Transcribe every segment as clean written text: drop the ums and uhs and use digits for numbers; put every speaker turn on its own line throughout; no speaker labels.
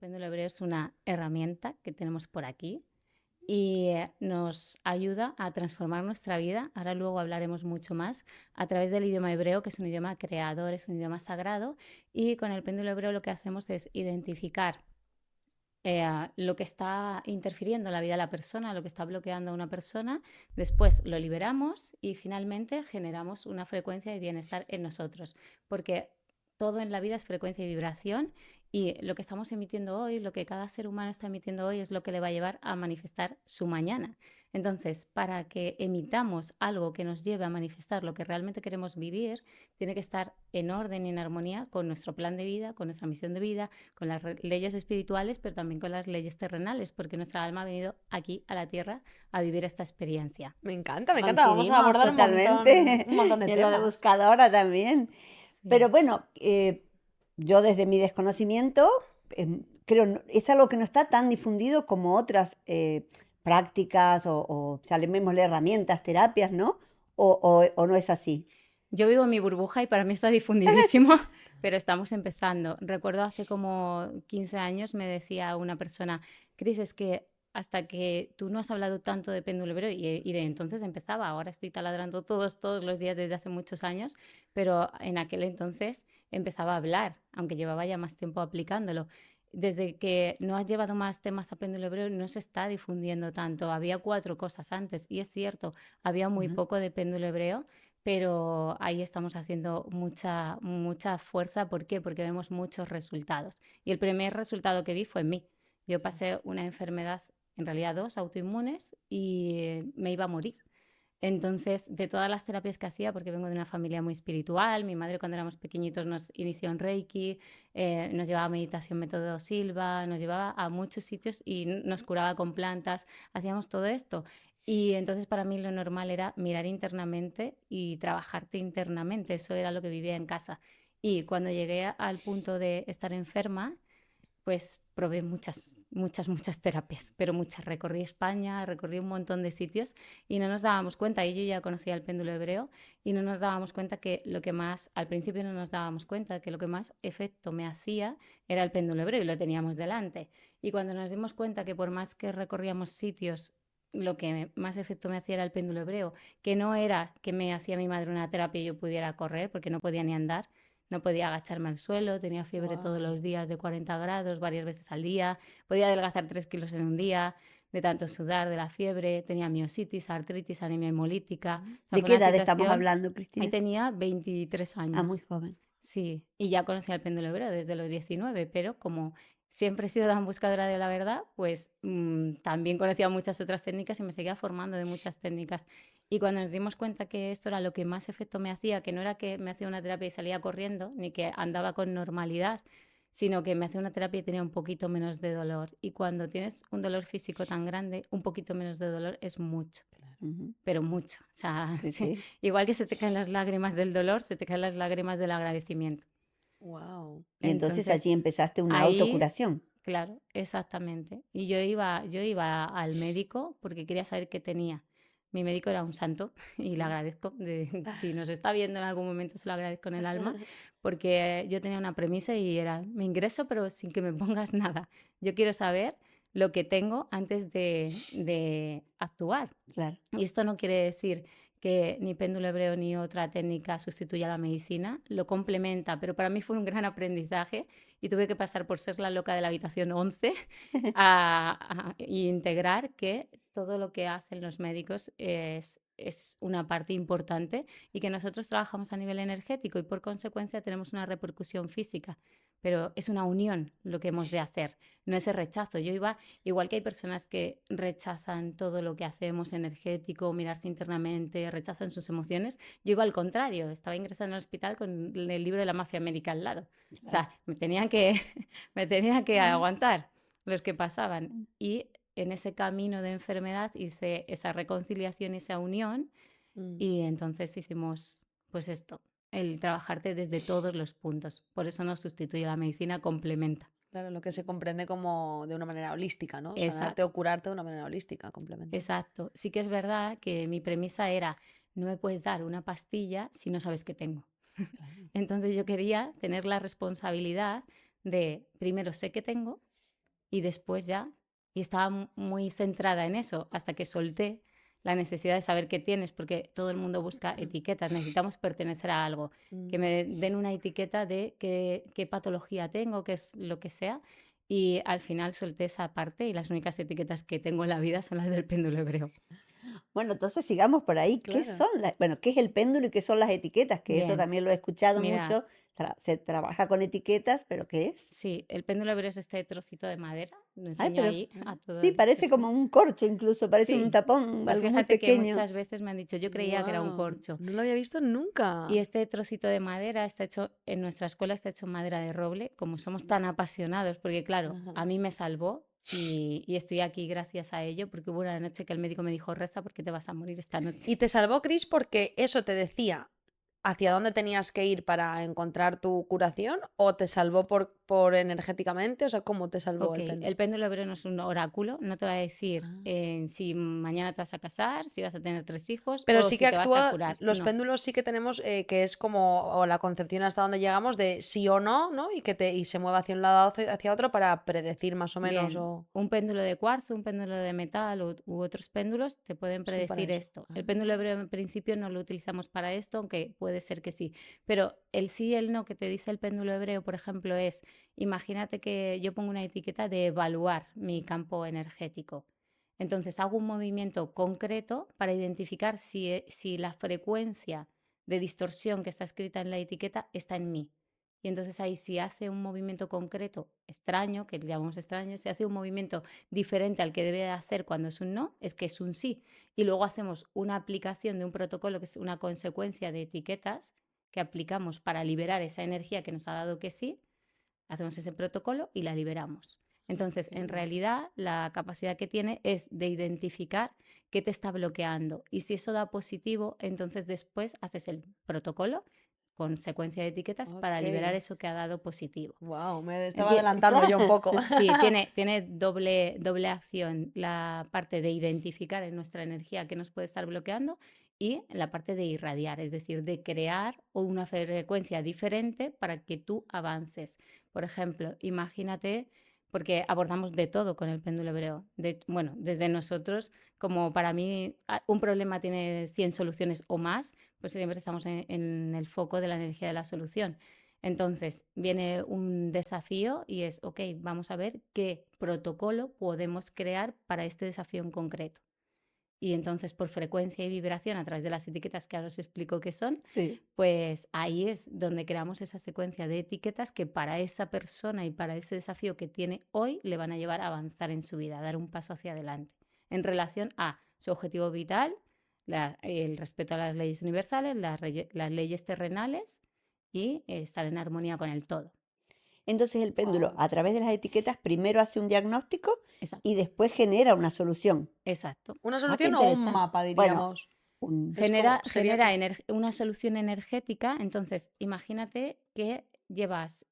péndulo hebreo es una herramienta que tenemos por aquí y nos ayuda a transformar nuestra vida. Ahora luego hablaremos mucho más a través del idioma hebreo, que es un idioma creador, es un idioma sagrado. Y con el péndulo hebreo lo que hacemos es identificar lo que está interfiriendo en la vida de la persona, lo que está bloqueando a una persona, después lo liberamos y finalmente generamos una frecuencia de bienestar en nosotros, porque todo en la vida es frecuencia y vibración y lo que estamos emitiendo hoy, lo que cada ser humano está emitiendo hoy es lo que le va a llevar a manifestar su mañana. Entonces, para que emitamos algo que nos lleve a manifestar lo que realmente queremos vivir, tiene que estar en orden y en armonía con nuestro plan de vida, con nuestra misión de vida, con las leyes espirituales, pero también con las leyes terrenales, porque nuestra alma ha venido aquí a la tierra a vivir esta experiencia.
Me encanta, me encanta. Vamos a
Coincidimos
abordar
totalmente
un montón de
en lo de
temas.
buscadora también.
Sí.
Pero bueno, yo desde mi desconocimiento, creo, es algo que no está tan difundido como otras prácticas o llamémosle herramientas, terapias, ¿no? O no es así.
Yo vivo en mi burbuja y para mí está difundidísimo, pero estamos empezando. Recuerdo hace como 15 años me decía una persona, Cris, es que hasta que tú no has hablado tanto de péndulo hebreo y de entonces empezaba, ahora estoy taladrando todos los días desde hace muchos años, pero en aquel entonces empezaba a hablar, aunque llevaba ya más tiempo aplicándolo. Desde que no has llevado más temas a péndulo hebreo no se está difundiendo tanto. Había 4 cosas antes y es cierto, había muy
Ujú.
poco de péndulo hebreo, pero ahí estamos haciendo mucha fuerza. ¿Por qué? Porque vemos muchos resultados. Y el primer resultado que vi fue en mí. Yo pasé una enfermedad, en realidad 2 autoinmunes, y me iba a morir. Entonces, de todas las terapias que hacía, porque vengo de una familia muy espiritual, mi madre cuando éramos pequeñitos nos inició en Reiki, nos llevaba a meditación método Silva, nos llevaba a muchos sitios y nos curaba con plantas, hacíamos todo esto. Y entonces para mí lo normal era mirar internamente y trabajarte internamente, eso era lo que vivía en casa. Y cuando llegué al punto de estar enferma, pues probé muchas terapias, pero muchas. Recorrí España, recorrí un montón de sitios y no nos dábamos cuenta, y yo ya conocía el péndulo hebreo, y no nos dábamos cuenta que lo que más, al principio no nos dábamos cuenta que lo que más efecto me hacía era el péndulo hebreo y lo teníamos delante. Y cuando nos dimos cuenta que por más que recorríamos sitios, lo que más efecto me hacía era el péndulo hebreo, que no era que me hacía mi madre una terapia y yo pudiera correr, porque no podía ni andar, no podía agacharme al suelo, tenía fiebre todos
Wow.
los días de 40 grados, varias veces al día, podía adelgazar 3 kilos en un día, de tanto sudar, de la fiebre, tenía miositis, artritis, anemia hemolítica. O sea,
¿De
fue
qué
una
edad estamos
situación.
hablando,
Ahí
Cristina?
tenía 23
Ah, muy
años.
joven.
Sí, y ya conocía el péndulo hebreo desde los 19, pero como siempre he sido tan buscadora de la verdad, pues también conocía muchas otras técnicas y me seguía formando de muchas técnicas. Y cuando nos dimos cuenta que esto era lo que más efecto me hacía, que no era que me hacía una terapia y salía corriendo, ni que andaba con normalidad, sino que me hacía una terapia y tenía un poquito menos de dolor. Y cuando tienes un dolor físico tan grande, un poquito menos de dolor es mucho,
Ujú.
pero mucho. O sea,
Sí,
sí,
sí.
igual que se te caen las lágrimas del dolor, se te caen las lágrimas del agradecimiento.
Wow.
Y entonces allí
Entonces,
empezaste una
ahí,
autocuración.
claro, exactamente. Y yo iba al médico porque quería saber qué tenía. Mi médico era un santo y le agradezco. Si nos está viendo en algún momento, se lo agradezco en el alma, porque yo tenía una premisa y era, me ingreso, pero sin que me pongas nada. Yo quiero saber lo que tengo antes de actuar.
Claro.
Y esto no quiere decir que ni péndulo hebreo ni otra técnica sustituya a la medicina, lo complementa, pero para mí fue un gran aprendizaje y tuve que pasar por ser la loca de la habitación 11 a integrar que todo lo que hacen los médicos es una parte importante y que nosotros trabajamos a nivel energético y por consecuencia tenemos una repercusión física, pero es una unión lo que hemos de hacer, no ese rechazo. Yo iba. Igual que hay personas que rechazan todo lo que hacemos energético, mirarse internamente, rechazan sus emociones, yo iba al contrario, estaba ingresada en el hospital con el libro de la mafia médica al lado. O
Claro.
sea, me tenía que aguantar los que pasaban. Y en ese camino de enfermedad hice esa reconciliación, esa unión,
Mm.
y entonces hicimos pues esto, el trabajarte desde todos los puntos. Por eso no sustituye la medicina, complementa.
Claro, lo que se comprende como de una manera holística, ¿no? Sanarte
Exacto.
o curarte de una manera holística, complementa.
Exacto. Sí que es verdad que mi premisa era, no me puedes dar una pastilla si no sabes qué tengo.
Claro.
Entonces yo quería tener la responsabilidad de, primero sé qué tengo, y después ya, y estaba muy centrada en eso hasta que solté la necesidad de saber qué tienes, porque todo el mundo busca etiquetas, necesitamos pertenecer a algo, que
Mm.
me den una etiqueta de qué patología tengo, qué es lo que sea, y al final solté esa parte y las únicas etiquetas que tengo en la vida son las del péndulo hebreo.
Bueno, entonces sigamos por ahí. ¿Qué
Claro.
son bueno, qué es el péndulo y qué son las etiquetas? Que eso
Bien,
también lo he escuchado
mira,
mucho. Se trabaja con etiquetas, pero ¿qué es?
sí, el péndulo hebreo es este trocito de madera, lo
Ay,
enseño
pero
ahí a
sí,
todas las
parece como
personas.
un corcho incluso, parece un
Sí,
tapón,
pues
algo muy
fíjate que
pequeño.
muchas veces me han dicho, yo creía que era un
Wow,
corcho.
no lo había visto nunca.
Y este trocito de madera está hecho, en nuestra escuela está hecho en madera de roble, como somos tan apasionados, porque claro,
Ajá.
a mí me salvó y estoy aquí gracias a ello, porque hubo una noche que el médico me dijo, reza porque te vas a morir esta noche.
Y te salvó Chris porque eso te decía hacia dónde tenías que ir para encontrar tu curación, o te salvó por energéticamente, o sea, ¿cómo te salvó
Ok,
el péndulo?
el péndulo hebreo no es un oráculo, no te va a decir
Ah.
si mañana te vas a casar, si vas a tener 3 hijos
Pero
o
sí que
si te vas a
actúa,
curar.
los
No.
péndulos sí que tenemos, que es como o la concepción hasta donde llegamos de sí o no, ¿no? Y se mueve hacia un lado o hacia otro para predecir más o menos,
Bien,
o
un péndulo de cuarzo, un péndulo de metal u otros péndulos te pueden
son para
predecir
eso.
esto.
Ah.
El péndulo hebreo en principio no lo utilizamos para esto, aunque puede ser que sí. Pero el sí y el no que te dice el péndulo hebreo, por ejemplo, es, imagínate que yo pongo una etiqueta de evaluar mi campo energético. Entonces hago un movimiento concreto para identificar si la frecuencia de distorsión que está escrita en la etiqueta está en mí. Y entonces ahí si hace un movimiento concreto extraño, que le llamamos extraño, si hace un movimiento diferente al que debe de hacer cuando es un no, es que es un sí. Y luego hacemos una aplicación de un protocolo que es una consecuencia de etiquetas que aplicamos para liberar esa energía que nos ha dado que sí, hacemos ese protocolo y la liberamos. Entonces,
Qué
en
guay.
realidad, la capacidad que tiene es de identificar qué te está bloqueando. Y si eso da positivo, entonces después haces el protocolo con secuencia de etiquetas para
Ok.
liberar eso que ha dado positivo.
Wow, me estaba
Entonces,
adelantando yo un poco.
sí, tiene doble acción, la parte de identificar en nuestra energía qué nos puede estar bloqueando y la parte de irradiar, es decir, de crear una frecuencia diferente para que tú avances. Por ejemplo, imagínate, porque abordamos de todo con el péndulo hebreo, bueno, desde nosotros, como para mí un problema tiene 100 soluciones o más, pues siempre estamos en el foco de la energía de la solución. Entonces, viene un desafío y es, ok, vamos a ver qué protocolo podemos crear para este desafío en concreto. Y entonces, por frecuencia y vibración, a través de las etiquetas que ahora os explico qué son,
Sí.
pues ahí es donde creamos esa secuencia de etiquetas que para esa persona y para ese desafío que tiene hoy le van a llevar a avanzar en su vida, a dar un paso hacia adelante en relación a su objetivo vital, el respeto a las leyes universales, las leyes terrenales y estar en armonía con el todo.
Entonces el péndulo,
Wow.
a través de las etiquetas, primero hace un diagnóstico
Exacto,
y después genera una solución.
exacto.
Una
Ah, qué
solución o un
interesante.
mapa,
Bueno,
diríamos.
un-
Es como, sería
Genera
como.
una solución energética. Entonces, imagínate que llevas,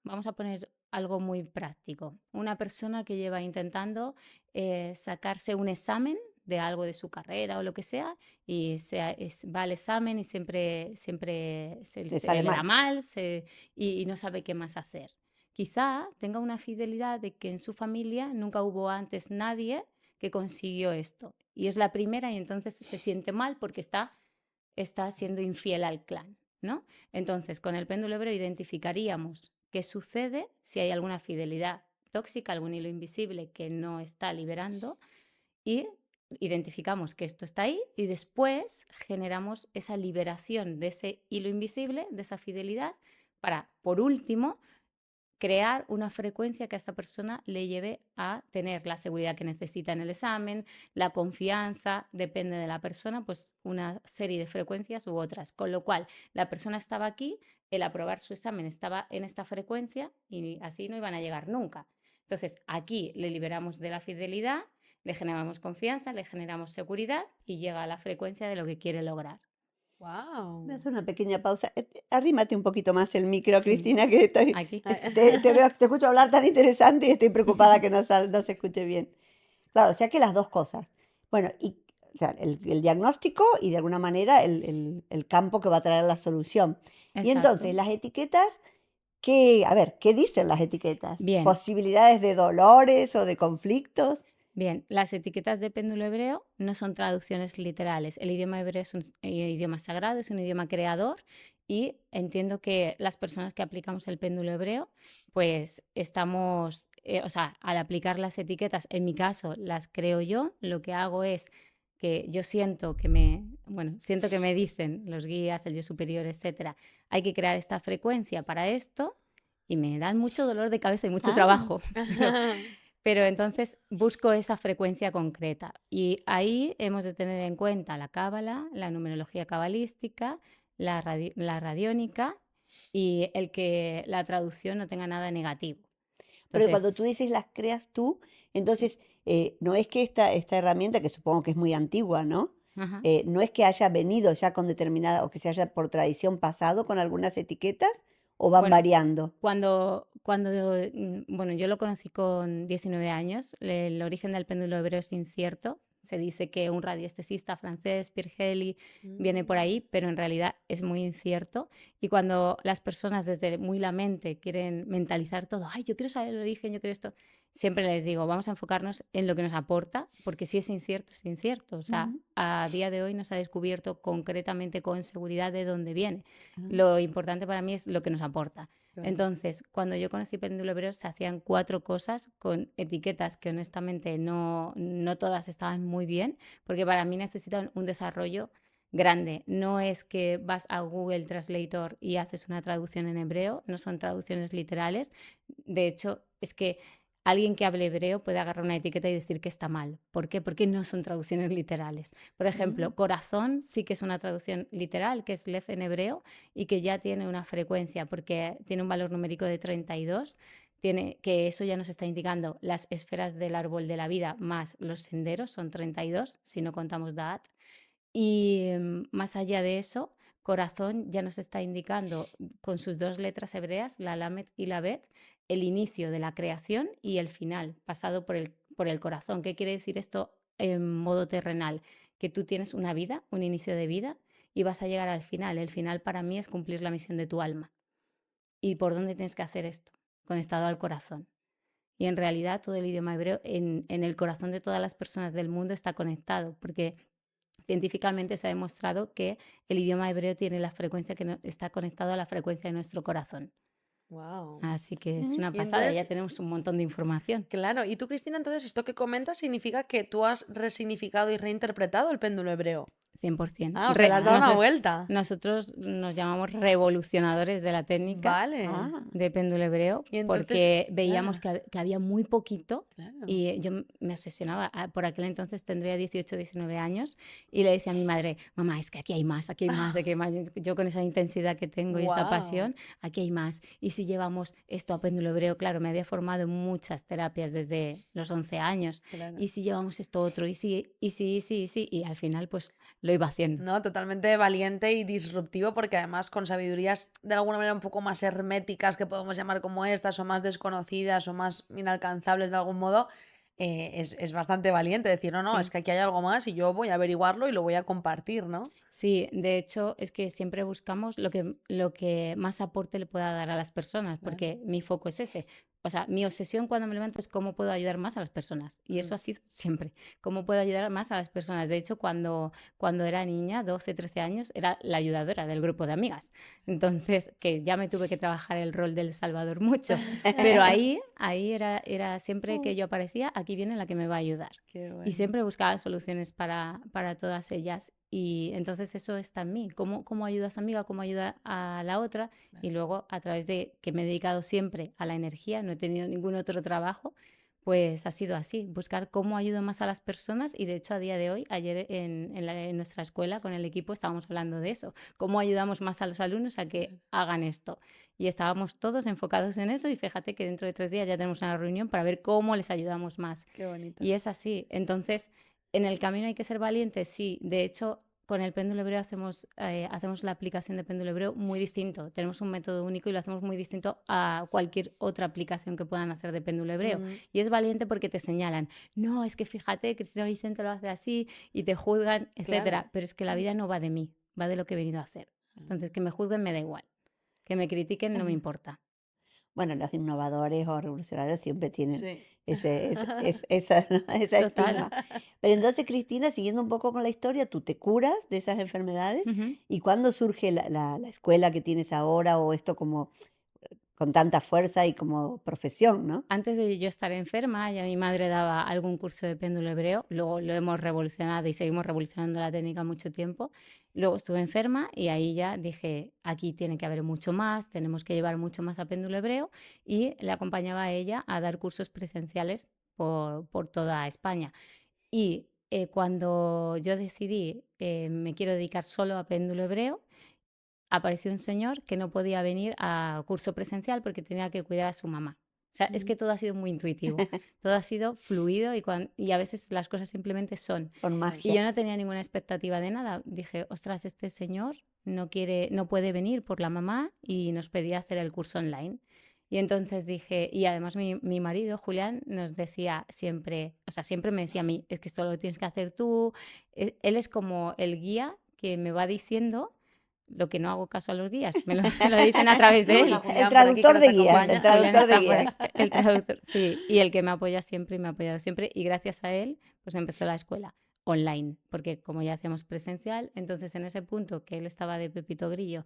vamos a poner algo muy práctico, una persona que lleva intentando sacarse un examen de algo de su carrera o lo que sea, y va al examen y siempre
le
se
sale
le da
mal.
mal y no sabe qué más hacer. Quizá tenga una fidelidad de que en su familia nunca hubo antes nadie que consiguió esto. Y es la primera y entonces se siente mal porque está siendo infiel al clan, ¿no? Entonces, con el péndulo hebreo identificaríamos qué sucede si hay alguna fidelidad tóxica, algún hilo invisible que no está liberando y identificamos que esto está ahí y después generamos esa liberación de ese hilo invisible, de esa fidelidad, para, por último, crear una frecuencia que a esta persona le lleve a tener la seguridad que necesita en el examen, la confianza, depende de la persona, pues una serie de frecuencias u otras. Con lo cual, la persona estaba aquí, el aprobar su examen estaba en esta frecuencia y así no iban a llegar nunca. Entonces, aquí le liberamos de la fidelidad, le generamos confianza, le generamos seguridad y llega a la frecuencia de lo que quiere lograr.
Voy a
Wow.
hacer una pequeña pausa. Arrímate un poquito más el micro,
Sí,
Cristina, que
aquí.
te veo, te escucho hablar tan interesante y estoy preocupada que no se escuche bien. Claro, o sea que las dos cosas. Bueno, y o sea, el diagnóstico y de alguna manera el campo que va a traer la solución. Y entonces,
Exacto.
las etiquetas, A ver, ¿qué dicen las etiquetas?
Bien,
¿Posibilidades de dolores o de conflictos?
bien, las etiquetas de péndulo hebreo no son traducciones literales. El idioma hebreo es un idioma sagrado, es un idioma creador y entiendo que las personas que aplicamos el péndulo hebreo, pues estamos, o sea, al aplicar las etiquetas, en mi caso las creo yo, lo que hago es que yo siento que bueno, siento que me dicen los guías, el yo superior, etcétera, hay que crear esta frecuencia para esto y me dan mucho dolor de cabeza y mucho
Ah,
trabajo, pero entonces busco esa frecuencia concreta y ahí hemos de tener en cuenta la cábala, la numerología cabalística, la radiónica y el que la traducción no tenga nada negativo.
pero cuando tú
Entonces,
dices las creas tú, entonces no es que esta herramienta, que supongo que es muy antigua, ¿no?
ajá.
No es que haya venido ya con determinada, o que se haya por tradición pasado con algunas etiquetas, o van
Bueno,
variando.
bueno, yo lo conocí con 19 años, el origen del péndulo hebreo es incierto. Se dice que un radiestesista francés, Pierre Hely, viene por
Mm.
ahí, pero en realidad es muy incierto. Y cuando las personas desde muy la mente quieren mentalizar todo, ay, yo quiero saber el origen, yo quiero esto, siempre les digo, vamos a enfocarnos en lo que nos aporta, porque si es incierto, es incierto. O sea,
Ujú.
a día de hoy no se ha descubierto concretamente con seguridad de dónde viene.
Ah,
Lo importante para mí es lo que nos aporta.
Claro.
Entonces, cuando yo conocí péndulo hebreo, se hacían 4 cosas con etiquetas que honestamente no todas estaban muy bien, porque para mí necesitan un desarrollo grande. No es que vas a Google Translator y haces una traducción en hebreo, no son traducciones literales. De hecho, es que alguien que hable hebreo puede agarrar una etiqueta y decir que está mal. ¿Por qué? Porque no son traducciones literales. Por
mm,
ejemplo, corazón sí que es una traducción literal, que es lef en hebreo, y que ya tiene una frecuencia, porque tiene un valor numérico de 32, que eso ya nos está indicando las esferas del árbol de la vida más los senderos, son 32, si no contamos Da'at. Y más allá de eso, corazón ya nos está indicando con sus 2 letras hebreas, la Lamed y la Bet, el inicio de la creación y el final, pasado por el corazón. ¿Qué quiere decir esto en modo terrenal? Que tú tienes una vida, un inicio de vida, y vas a llegar al final. El final para mí es cumplir la misión de tu alma. ¿Y por dónde tienes que hacer esto? Conectado al corazón. Y en realidad todo el idioma hebreo en el corazón de todas las personas del mundo está conectado, porque científicamente se ha demostrado que el idioma hebreo tiene la frecuencia que está conectado a la frecuencia de nuestro corazón.
Wow.
Así que es
ujú.
una
Y
pasada,
entonces,
ya tenemos un montón de información.
claro, y tú, Cristina, entonces esto que comentas significa que tú has resignificado y reinterpretado el péndulo hebreo.
100%.
Ah, o sea, le has dado una vuelta.
Nosotros nos llamamos revolucionadores de la técnica
Vale.
Ah,
de péndulo hebreo
Y entonces,
porque veíamos
claro,
que había muy poquito
claro.
y yo me obsesionaba. Por aquel entonces tendría 18, 19 años y le decía a mi madre, mamá, es que aquí hay más, aquí hay más, aquí hay más. Yo con esa intensidad que tengo y esa
Wow.
pasión, aquí hay más. Y si llevamos esto a péndulo hebreo, claro, me había formado en muchas terapias desde los 11 años.
Claro.
Y si llevamos esto otro, y al final pues lo iba haciendo.
No, totalmente valiente y disruptivo, porque además con sabidurías de alguna manera un poco más herméticas, que podemos llamar como estas, o más desconocidas, o más inalcanzables de algún modo, es bastante valiente decir, no, no, es
Sí.
que aquí hay algo más y yo voy a averiguarlo y lo voy a compartir, ¿no?
Sí, de hecho es que siempre buscamos lo que más aporte le pueda dar a las personas,
Claro.
porque mi foco es ese. O sea, mi obsesión cuando me levanto es cómo puedo ayudar más a las personas. Y eso
Mm.
ha sido siempre, cómo puedo ayudar más a las personas. De hecho, cuando era niña, 12, 13 años, era la ayudadora del grupo de amigas. Entonces, que ya me tuve que trabajar el rol del Salvador mucho. Pero ahí era siempre que yo aparecía, aquí viene la que me va a ayudar.
Qué
Y
bueno.
siempre buscaba soluciones para todas ellas. Y entonces eso está en mí. ¿Cómo ayuda a esta amiga? ¿Cómo ayuda a la otra? Y
Claro.
luego, a través de que me he dedicado siempre a la energía, no he tenido ningún otro trabajo, pues ha sido así, buscar cómo ayudo más a las personas. Y de hecho, a día de hoy, ayer en nuestra escuela con el equipo estábamos hablando de eso, cómo ayudamos más a los alumnos a que
Claro.
hagan esto. Y estábamos todos enfocados en eso y fíjate que dentro de 3 días ya tenemos una reunión para ver cómo les ayudamos más.
Qué bonito.
Y es así. Entonces, en el camino hay que ser valientes, sí. De hecho, con el péndulo hebreo hacemos la aplicación de péndulo hebreo muy distinto. Tenemos un método único y lo hacemos muy distinto a cualquier otra aplicación que puedan hacer de péndulo hebreo.
Mm,
Y es valiente porque te señalan, no, es que fíjate, Cristina Vicente lo hace así y te juzgan,
claro.
etcétera. Pero es que la vida no va de mí, va de lo que he venido a hacer. Entonces, que me juzguen me da igual. Que me critiquen no me importa.
Bueno, los innovadores o revolucionarios siempre tienen
Sí.
esa, ¿no? Esa
Total.
estigma. Pero entonces, Cristina, siguiendo un poco con la historia, tú te curas de esas enfermedades
Ujú.
y cuándo surge la escuela que tienes ahora o esto como con tanta fuerza y como profesión, ¿no?
Antes de yo estar enferma, ya mi madre daba algún curso de péndulo hebreo, luego lo hemos revolucionado y seguimos revolucionando la técnica mucho tiempo. Luego estuve enferma y ahí ya dije, aquí tiene que haber mucho más, tenemos que llevar mucho más a péndulo hebreo y le acompañaba a ella a dar cursos presenciales por toda España. Y cuando yo decidí me quiero dedicar solo a péndulo hebreo, apareció un señor que no podía venir a curso presencial porque tenía que cuidar a su mamá. O sea, es
Ujú.
que todo ha sido muy intuitivo, todo ha sido fluido y a veces las cosas simplemente son.
Con
Y
magia.
yo no tenía ninguna expectativa de nada. Dije, ostras, este señor no quiere, no puede venir por la mamá y nos pedía hacer el curso online. Y entonces dije, y además mi marido, Julián, nos decía siempre, o sea, siempre me decía a mí, es que esto lo tienes que hacer tú. Él es como el guía que me va diciendo lo que no hago caso a los guías, me lo, me lo dicen a través de
Tenemos a
él.
El
Julián por aquí que
traductor
nos
de guías, el
acompaña.
Julián
traductor de
está por ahí,
guías.
el traductor, sí, y el que me apoya siempre y me ha apoyado siempre. Y gracias a él, pues empezó la escuela online, porque como ya hacíamos presencial, entonces en ese punto que él estaba de Pepito Grillo,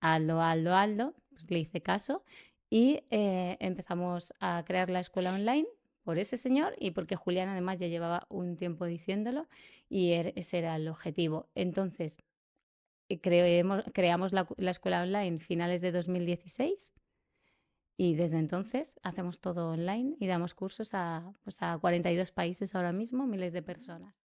Aldo, Aldo, Aldo, pues le hice caso y empezamos a crear la escuela online por ese señor y porque Julián además ya llevaba un tiempo diciéndolo y ese era el objetivo. Entonces, creamos la escuela online finales de 2016 y desde entonces hacemos todo online y damos cursos a, pues a 42 países ahora mismo, miles de personas.